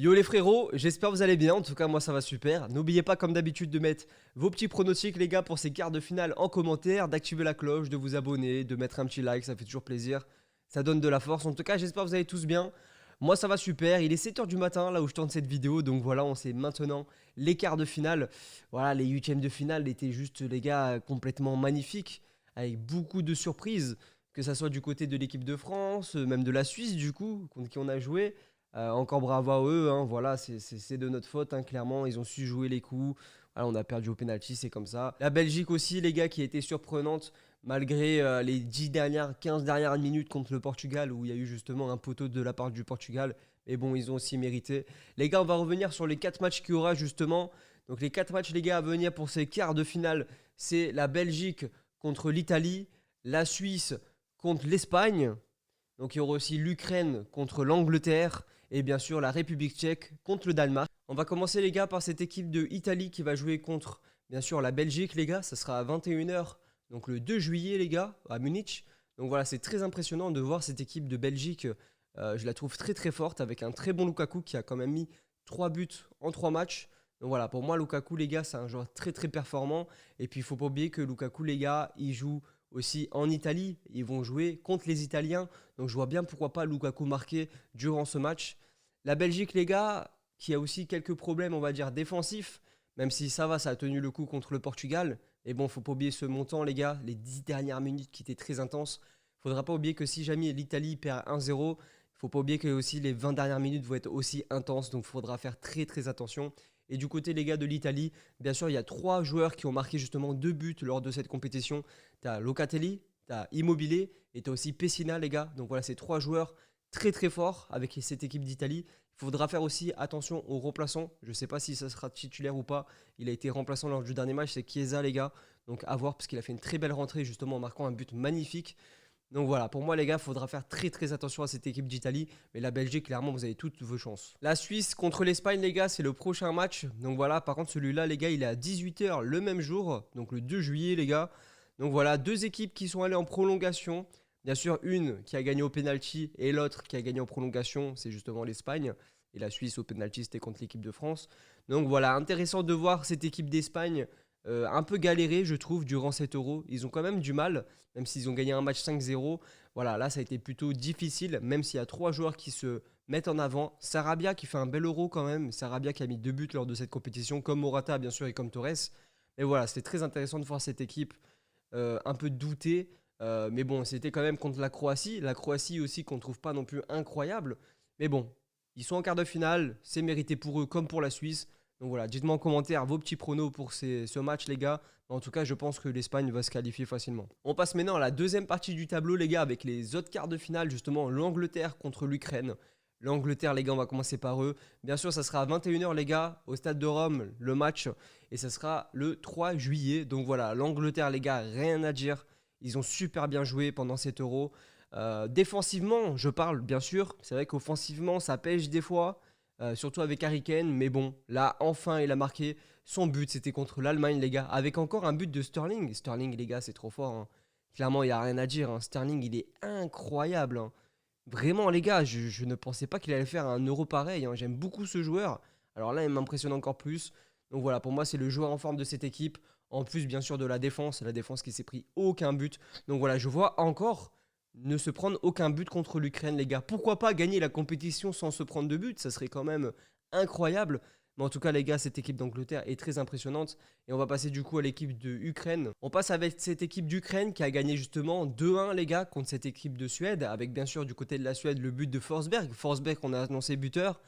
Yo les frérots, j'espère que vous allez bien, en tout cas moi ça va super. N'oubliez pas comme d'habitude de mettre vos petits pronostics les gars pour ces quarts de finale en commentaire, d'activer la cloche, de vous abonner, de mettre un petit like, ça fait toujours plaisir. Ça donne de la force, en tout cas j'espère que vous allez tous bien. Moi ça va super, il est 7h du matin là où je tourne cette vidéo, donc voilà on sait maintenant les quarts de finale. Voilà les huitièmes de finale étaient juste les gars complètement magnifiques, avec beaucoup de surprises, que ça soit du côté de l'équipe de France, même de la Suisse du coup, contre qui on a joué. Encore bravo à eux, hein, voilà, c'est de notre faute, hein, clairement, ils ont su jouer les coups. Voilà, on a perdu au penalty, c'est comme ça. La Belgique aussi, les gars, qui a été surprenante, malgré les 15 dernières minutes contre le Portugal, où il y a eu justement un poteau de la part du Portugal. Mais bon, ils ont aussi mérité. Les gars, on va revenir sur les 4 matchs qu'il y aura justement. Donc les 4 matchs, les gars, à venir pour ces quarts de finale, c'est la Belgique contre l'Italie, la Suisse contre l'Espagne. Donc il y aura aussi l'Ukraine contre l'Angleterre et bien sûr la République tchèque contre le Danemark. On va commencer les gars par cette équipe de Italie qui va jouer contre bien sûr la Belgique les gars. Ça sera à 21h, donc le 2 juillet les gars, à Munich. Donc voilà, c'est très impressionnant de voir cette équipe de Belgique. Je la trouve très très forte avec un très bon Lukaku qui a quand même mis 3 buts en 3 matchs. Donc voilà, pour moi Lukaku les gars c'est un joueur très très performant. Et puis il faut pas oublier que Lukaku les gars il joue aussi en Italie, ils vont jouer contre les Italiens, donc je vois bien pourquoi pas Lukaku marquer durant ce match. La Belgique, les gars, qui a aussi quelques problèmes, on va dire, défensifs, même si ça va, ça a tenu le coup contre le Portugal. Et bon, faut pas oublier ce montant, les gars, les 10 dernières minutes qui étaient très intenses. Faudra pas oublier que si jamais l'Italie perd 1-0, faut pas oublier que aussi les 20 dernières minutes vont être aussi intenses, donc il faudra faire très très attention. Et du côté, les gars, de l'Italie, bien sûr, il y a 3 joueurs qui ont marqué justement 2 buts lors de cette compétition. T'as Locatelli, t'as Immobilier et t'as aussi Pessina, les gars. Donc voilà, c'est 3 joueurs très très forts avec cette équipe d'Italie. Il faudra faire aussi attention aux remplaçants. Je ne sais pas si ça sera titulaire ou pas. Il a été remplaçant lors du dernier match, c'est Chiesa, les gars. Donc à voir, parce qu'il a fait une très belle rentrée justement en marquant un but magnifique. Donc voilà, pour moi les gars, il faudra faire très très attention à cette équipe d'Italie. Mais la Belgique, clairement, vous avez toutes vos chances. La Suisse contre l'Espagne, les gars, c'est le prochain match. Donc voilà, par contre celui-là, les gars, il est à 18h le même jour. Donc le 2 juillet, les gars. Donc voilà, deux équipes qui sont allées en prolongation. Bien sûr, une qui a gagné au penalty et l'autre qui a gagné en prolongation, c'est justement l'Espagne. Et la Suisse au penalty, c'était contre l'équipe de France. Donc voilà, intéressant de voir cette équipe d'Espagne un peu galérer, je trouve, durant cet Euro. Ils ont quand même du mal, même s'ils ont gagné un match 5-0. Voilà, là, ça a été plutôt difficile, même s'il y a 3 joueurs qui se mettent en avant. Sarabia qui fait un bel Euro quand même. Sarabia qui a mis 2 buts lors de cette compétition, comme Morata, bien sûr, et comme Torres. Mais voilà, c'était très intéressant de voir cette équipe un peu douter. Mais bon, c'était quand même contre la Croatie. La Croatie aussi qu'on ne trouve pas non plus incroyable. Mais bon, ils sont en quart de finale. C'est mérité pour eux comme pour la Suisse. Donc voilà, dites-moi en commentaire vos petits pronos pour ce match, les gars. En tout cas, je pense que l'Espagne va se qualifier facilement. On passe maintenant à la deuxième partie du tableau, les gars, avec les autres quarts de finale, justement l'Angleterre contre l'Ukraine. L'Angleterre, les gars, on va commencer par eux. Bien sûr, ça sera à 21h, les gars, au stade de Rome, le match. Et ça sera le 3 juillet. Donc voilà, l'Angleterre, les gars, rien à dire. Ils ont super bien joué pendant cet Euro. Défensivement, je parle, bien sûr. C'est vrai qu'offensivement, ça pêche des fois. Surtout avec Harry Kane. Mais bon, là, enfin, il a marqué son but. C'était contre l'Allemagne, les gars. Avec encore un but de Sterling. Sterling, les gars, c'est trop fort, hein. Clairement, il n'y a rien à dire, hein. Sterling, il est incroyable, hein. Vraiment, les gars, je ne pensais pas qu'il allait faire un Euro pareil, hein. J'aime beaucoup ce joueur. Alors là, il m'impressionne encore plus. Donc voilà, pour moi, c'est le joueur en forme de cette équipe. En plus, bien sûr, de la défense qui s'est pris aucun but. Donc voilà, je vois encore ne se prendre aucun but contre l'Ukraine, les gars. Pourquoi pas gagner la compétition sans se prendre de but? Ça serait quand même incroyable. Mais en tout cas, les gars, cette équipe d'Angleterre est très impressionnante. Et on va passer du coup à l'équipe de Ukraine. On passe avec cette équipe d'Ukraine qui a gagné justement 2-1, les gars, contre cette équipe de Suède. Avec bien sûr du côté de la Suède le but de Forsberg. Forsberg, on a annoncé buteur.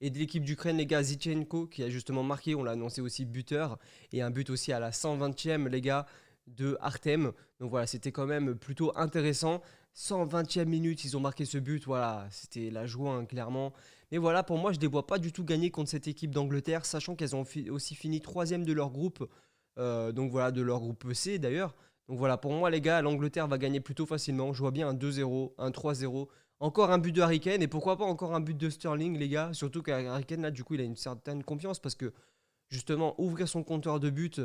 Et de l'équipe d'Ukraine, les gars, Zichenko qui a justement marqué, on l'a annoncé aussi buteur. Et un but aussi à la 120e, les gars, de Artem. Donc voilà, c'était quand même plutôt intéressant. 120e minute, ils ont marqué ce but. Voilà, c'était la joie, hein, clairement. Mais voilà, pour moi, je ne les vois pas du tout gagner contre cette équipe d'Angleterre, sachant qu'elles ont aussi fini troisième de leur groupe. Donc voilà, de leur groupe C d'ailleurs. Donc voilà, pour moi, les gars, l'Angleterre va gagner plutôt facilement. Je vois bien un 2-0, un 3-0. Encore un but de Harry Kane, et pourquoi pas encore un but de Sterling, les gars. Surtout qu'Harry Kane, là, du coup, il a une certaine confiance parce que, justement, ouvrir son compteur de but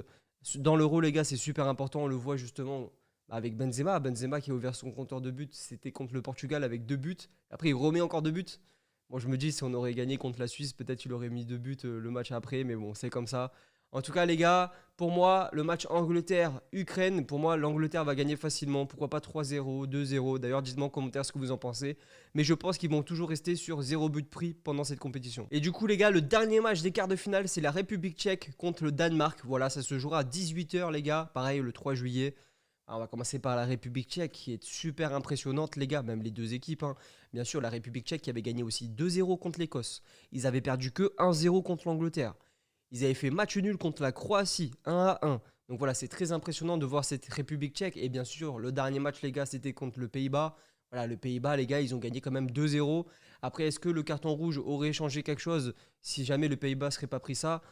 dans l'Euro, les gars, c'est super important. On le voit justement avec Benzema. Benzema qui a ouvert son compteur de but, c'était contre le Portugal avec 2 buts. Après, il remet encore 2 buts. Bon, je me dis, si on aurait gagné contre la Suisse, peut-être il aurait mis 2 buts le match après, mais bon, c'est comme ça. En tout cas, les gars, pour moi, le match Angleterre-Ukraine, pour moi, l'Angleterre va gagner facilement. Pourquoi pas 3-0, 2-0. D'ailleurs, dites-moi en commentaire ce que vous en pensez. Mais je pense qu'ils vont toujours rester sur 0 but pris pendant cette compétition. Et du coup, les gars, le dernier match des quarts de finale, c'est la République tchèque contre le Danemark. Voilà, ça se jouera à 18 h, les gars. Pareil, le 3 juillet. Alors, on va commencer par la République tchèque qui est super impressionnante, les gars, même les deux équipes, hein. Bien sûr, la République tchèque qui avait gagné aussi 2-0 contre l'Écosse. Ils avaient perdu que 1-0 contre l'Angleterre. Ils avaient fait match nul contre la Croatie, 1-1. Donc voilà, c'est très impressionnant de voir cette République tchèque. Et bien sûr, le dernier match, les gars, c'était contre le Pays-Bas. Voilà, le Pays-Bas, les gars, ils ont gagné quand même 2-0. Après, est-ce que le carton rouge aurait changé quelque chose si jamais le Pays-Bas ne serait pas pris ça?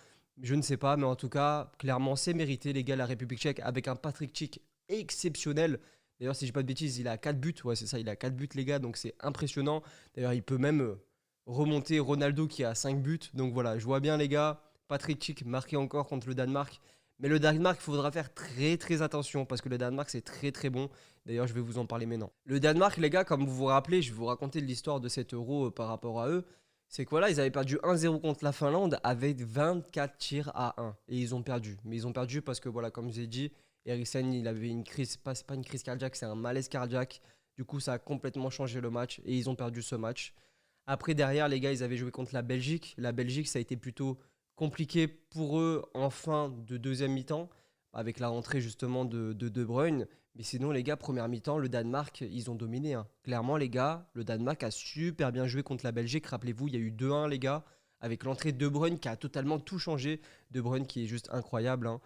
Je ne sais pas, mais en tout cas, clairement, c'est mérité, les gars, la République tchèque, avec un Patrick Schick exceptionnel. D'ailleurs, si je dis pas de bêtises, il a 4 buts. Ouais, c'est ça, il a 4 buts, les gars, donc c'est impressionnant. D'ailleurs, il peut même remonter Ronaldo qui a 5 buts. Donc voilà, je vois bien, les gars. Patrick Schick marqué encore contre le Danemark. Mais le Danemark, il faudra faire très très attention parce que le Danemark, c'est très très bon. D'ailleurs, je vais vous en parler maintenant. Le Danemark, les gars, comme vous vous rappelez, je vais vous raconter l'histoire de cet euro par rapport à eux. C'est que voilà, ils avaient perdu 1-0 contre la Finlande avec 24 tirs à 1. Et ils ont perdu. Mais ils ont perdu parce que, voilà, comme je vous ai dit, Eriksen, il avait une crise, c'est pas une crise cardiaque, c'est un malaise cardiaque. Du coup, ça a complètement changé le match et ils ont perdu ce match. Après, derrière, les gars, ils avaient joué contre la Belgique. La Belgique, ça a été plutôt compliqué pour eux en fin de deuxième mi-temps, avec la rentrée justement de Bruyne. Mais sinon, les gars, première mi-temps, le Danemark, ils ont dominé, hein. Clairement, les gars, le Danemark a super bien joué contre la Belgique. Rappelez-vous, il y a eu 2-1, les gars, avec l'entrée de De Bruyne qui a totalement tout changé. De Bruyne qui est juste incroyable, hein.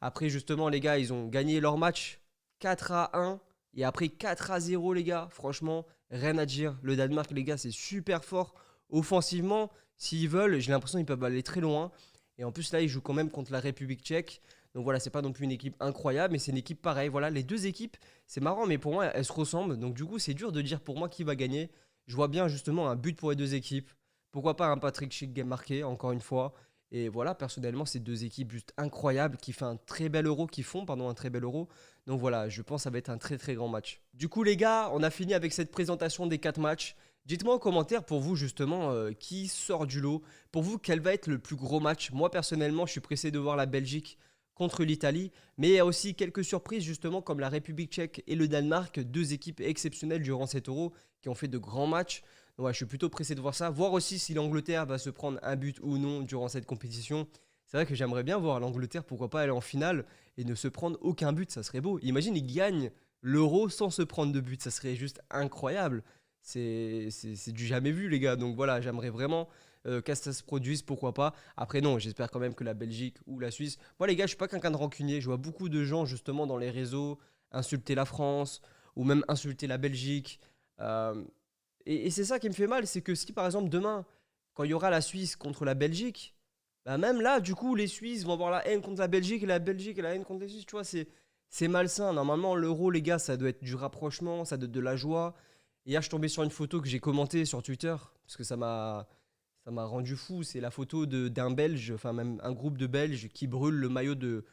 Après, justement, les gars, ils ont gagné leur match 4-1. Et après 4-0, les gars, franchement, rien à dire. Le Danemark, les gars, c'est super fort. Offensivement, s'ils veulent, j'ai l'impression qu'ils peuvent aller très loin. Et en plus, là, ils jouent quand même contre la République tchèque. Donc voilà, c'est pas non plus une équipe incroyable, mais c'est une équipe pareille. Voilà, les deux équipes, c'est marrant, mais pour moi, elles se ressemblent. Donc du coup, c'est dur de dire pour moi qui va gagner. Je vois bien justement un but pour les deux équipes. Pourquoi pas un Patrick Schick game marqué, encore une fois. Et voilà, personnellement, c'est deux équipes juste incroyables qui font un très bel euro, un très bel euro. Donc voilà, je pense que ça va être un très très grand match. Du coup, les gars, on a fini avec cette présentation des 4 matchs. Dites-moi en commentaire pour vous justement qui sort du lot. Pour vous, quel va être le plus gros match? Moi personnellement, je suis pressé de voir la Belgique contre l'Italie. Mais il y a aussi quelques surprises justement comme la République tchèque et le Danemark. Deux équipes exceptionnelles durant cet euro qui ont fait de grands matchs. Donc ouais, je suis plutôt pressé de voir ça. Voir aussi si l'Angleterre va se prendre un but ou non durant cette compétition. C'est vrai que j'aimerais bien voir l'Angleterre, pourquoi pas aller en finale et ne se prendre aucun but, ça serait beau. Imagine, ils gagnent l'euro sans se prendre de but, ça serait juste incroyable. C'est du jamais vu, les gars. Donc voilà, j'aimerais vraiment que ça se produise, pourquoi pas. Après, non, j'espère quand même que la Belgique ou la Suisse. Moi, les gars, je suis pas quelqu'un de rancunier. Je vois beaucoup de gens, justement, dans les réseaux insulter la France ou même insulter la Belgique. Euh, et c'est ça qui me fait mal, c'est que si par exemple demain, quand il y aura la Suisse contre la Belgique, bah même là, du coup, les Suisses vont avoir la haine contre la Belgique et la Belgique et la haine contre les Suisses. Tu vois, c'est malsain. Normalement, l'euro, les gars, ça doit être du rapprochement, ça doit être de la joie. Hier, je suis tombé sur une photo que j'ai commentée sur Twitter parce que ça m'a rendu fou. C'est la photo d'un Belge, enfin même un groupe de Belges qui brûlent le maillot de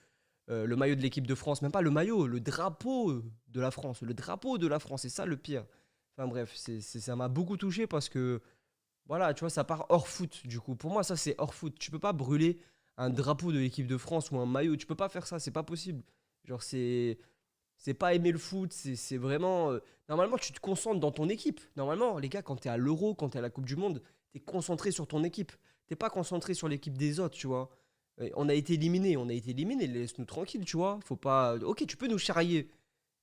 l'équipe de France. Même pas le maillot, le drapeau de la France. Le drapeau de la France, c'est ça le pire. Enfin bref, ça m'a beaucoup touché parce que voilà, tu vois, ça part hors foot, du coup. Pour moi, ça, c'est hors foot. Tu peux pas brûler un drapeau de l'équipe de France ou un maillot. Tu peux pas faire ça, c'est pas possible. Genre, c'est pas aimer le foot, c'est vraiment. Normalement, tu te concentres dans ton équipe. Normalement, les gars, quand t'es à l'Euro, quand t'es à la Coupe du Monde, t'es concentré sur ton équipe. T'es pas concentré sur l'équipe des autres, tu vois. On a été éliminé, laisse-nous tranquille, tu vois. Faut pas. Ok, tu peux nous charrier,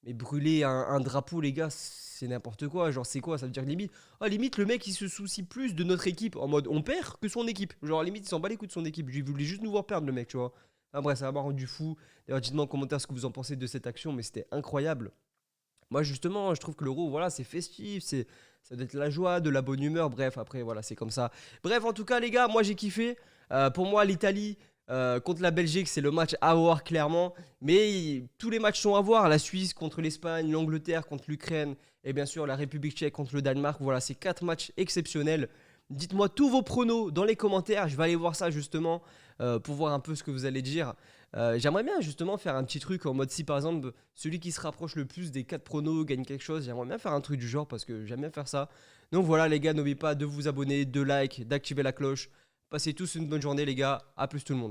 mais brûler un drapeau, les gars, c'est n'importe quoi. Genre, c'est quoi? Ça veut dire limite. Ah, limite, le mec, il se soucie plus de notre équipe en mode on perd que son équipe. Genre, limite, il s'en bat les couilles de son équipe. Il voulait juste nous voir perdre, le mec, tu vois. Enfin, bref, ça m'a rendu fou. D'ailleurs, dites-moi en commentaire ce que vous en pensez de cette action, mais c'était incroyable. Moi, justement, je trouve que l'euro, voilà, c'est festif, ça doit être la joie, de la bonne humeur. Bref, après, voilà, c'est comme ça. Bref, en tout cas, les gars, moi, j'ai kiffé. Pour moi, l'Italie contre la Belgique, c'est le match à voir, clairement. Mais tous les matchs sont à voir. La Suisse contre l'Espagne, l'Angleterre contre l'Ukraine, et bien sûr, la République tchèque contre le Danemark. Voilà, c'est 4 matchs exceptionnels. Dites-moi tous vos pronos dans les commentaires. Je vais aller voir ça, justement, pour voir un peu ce que vous allez dire. J'aimerais bien justement faire un petit truc en mode si par exemple celui qui se rapproche le plus des 4 pronos gagne quelque chose. J'aimerais bien faire un truc du genre parce que j'aime bien faire ça. Donc voilà les gars, n'oubliez pas de vous abonner, de like, d'activer la cloche. Passez tous une bonne journée les gars, à plus tout le monde.